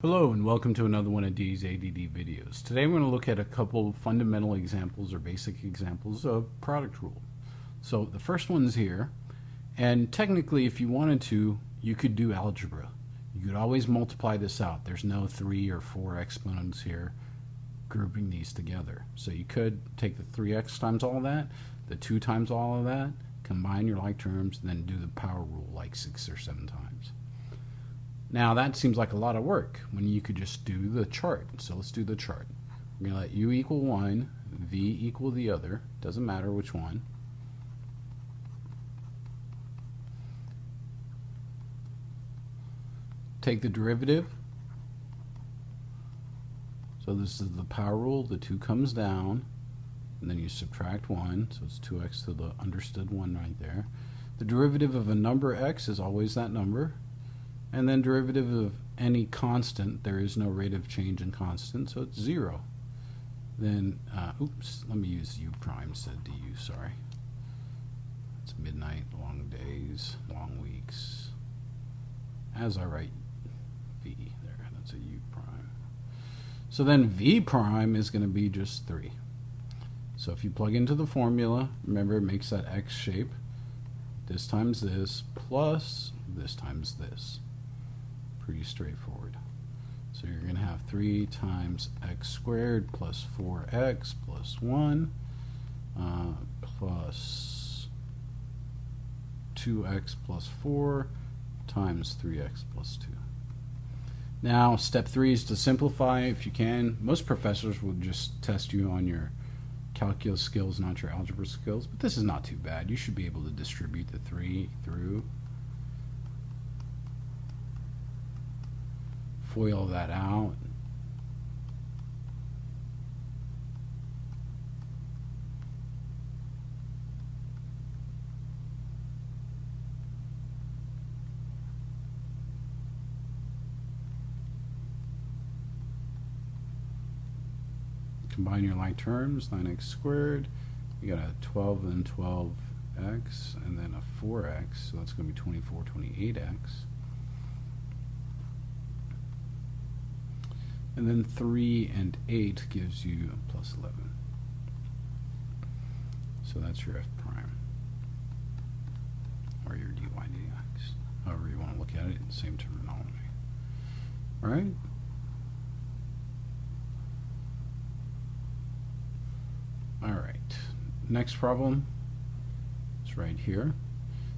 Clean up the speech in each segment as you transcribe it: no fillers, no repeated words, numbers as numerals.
Hello and welcome to another one of D's ADD videos. Today we're going to look at a couple fundamental examples or basic examples of product rule. So the first one's here, and technically if you wanted to, you could do algebra. You could always multiply this out. There's no 3 or 4 exponents here grouping these together. So you could take the 3x times all of that, the 2 times all of that, combine your like terms, and then do the power rule like 6 or 7 times. Now that seems like a lot of work when you could just do the chart. So let's do the chart. We're going to let u equal 1, v equal the other, doesn't matter which one. Take the derivative. So this is the power rule, the 2 comes down, and then you subtract 1, so it's 2x to the understood 1 right there. The derivative of a number x is always that number. And then derivative of any constant, there is no rate of change in constant, so it's 0. Then, oops, let me use u prime instead of du, sorry. It's midnight, long days, long weeks. As I write v there, that's a u prime. So then v prime is going to be just 3. So if you plug into the formula, remember it makes that x shape. This times this, plus this times this. Pretty straightforward. So you're going to have 3 times x squared plus 4x plus 1 plus 2x plus 4 times 3x plus 2. Now step 3 is to simplify if you can. Most professors will just test you on your calculus skills, not your algebra skills, but this is not too bad. You should be able to distribute the 3 through. Foil that out. Combine your like terms, 9x squared. You got a 12 and 12x, and then a 4x, so that's going to be 24, 28x. And then 3 and 8 gives you plus 11. So that's your f prime, or your dy dx, however you want to look at it, same terminology. All right? All right, next problem is right here.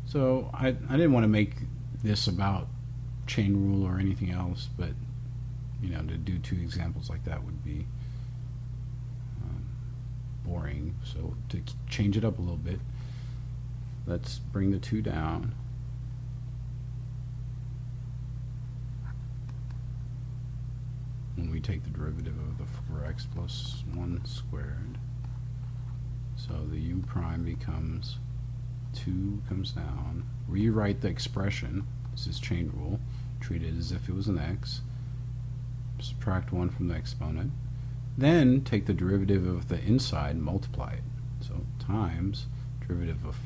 So I didn't want to make this about chain rule or anything else, but you know, to do 2 examples like that would be boring. So to change it up a little bit, let's bring the 2 down. When we take the derivative of the 4x plus 1 squared. So the u prime becomes 2 comes down. Rewrite the expression. This is chain rule. Treat it as if it was an x. Subtract 1 from the exponent, then take the derivative of the inside, multiply it. So times derivative of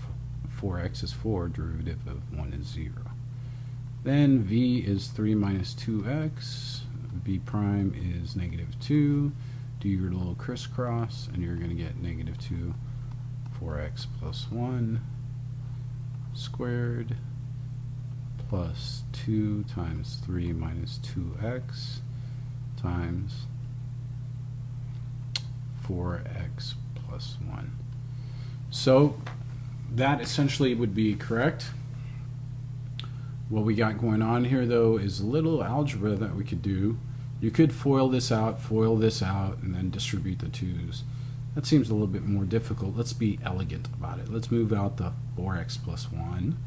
4x is 4, derivative of 1 is 0. Then v is 3 minus 2x, v prime is negative 2. Do your little crisscross, and you're going to get negative 2, 4x plus 1 squared plus 2 times 3 minus 2x times 4x plus 1. So that essentially would be correct. What we got going on here though is a little algebra that we could do. You could foil this out, and then distribute the 2's. That seems a little bit more difficult. Let's be elegant about it. Let's move out the 4x plus 1.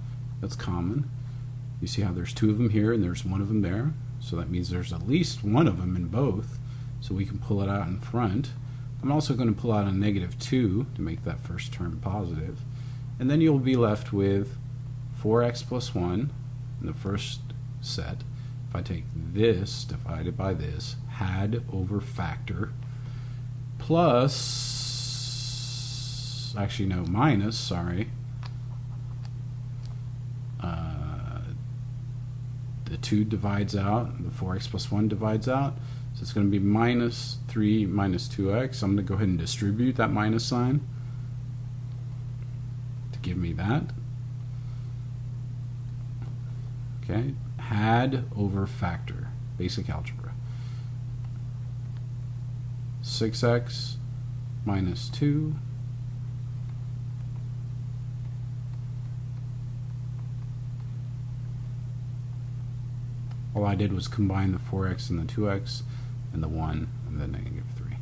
That's common. You see how there's 2 of them here and there's 1 of them there. So that means there's at least 1 of them in both, so we can pull it out in front. I'm also going to pull out a negative 2 to make that first term positive. And then you'll be left with 4x plus 1 in the first set. If I take this divided by this, had over factor, plus, actually no, minus, sorry, the 2 divides out, the 4x plus 1 divides out, so it's going to be minus 3 minus 2x. I'm going to go ahead and distribute that minus sign to give me that. Okay, had over factor, basic algebra. 6x minus 2 all I did was combine the 4x and the 2x and the 1 and the negative 3.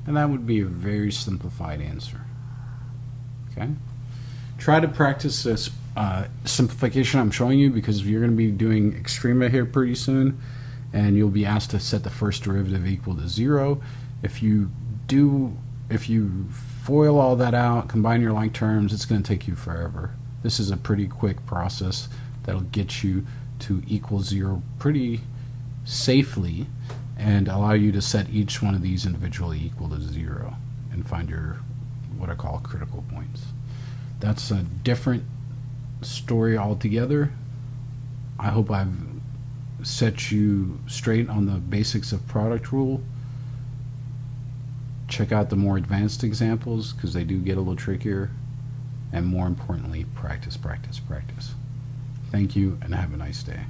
And that would be a very simplified answer. Okay? Try to practice this simplification I'm showing you, because you're going to be doing extrema here pretty soon, and you'll be asked to set the first derivative equal to 0. If you FOIL all that out, combine your like terms, it's going to take you forever. This is a pretty quick process that'll get you to equal 0 pretty safely and allow you to set each one of these individually equal to 0 and find your what I call critical points. That's a different story altogether. I hope I've set you straight on the basics of product rule. Check out the more advanced examples, because they do get a little trickier, and more importantly, practice, practice, practice. Thank you, and have a nice day.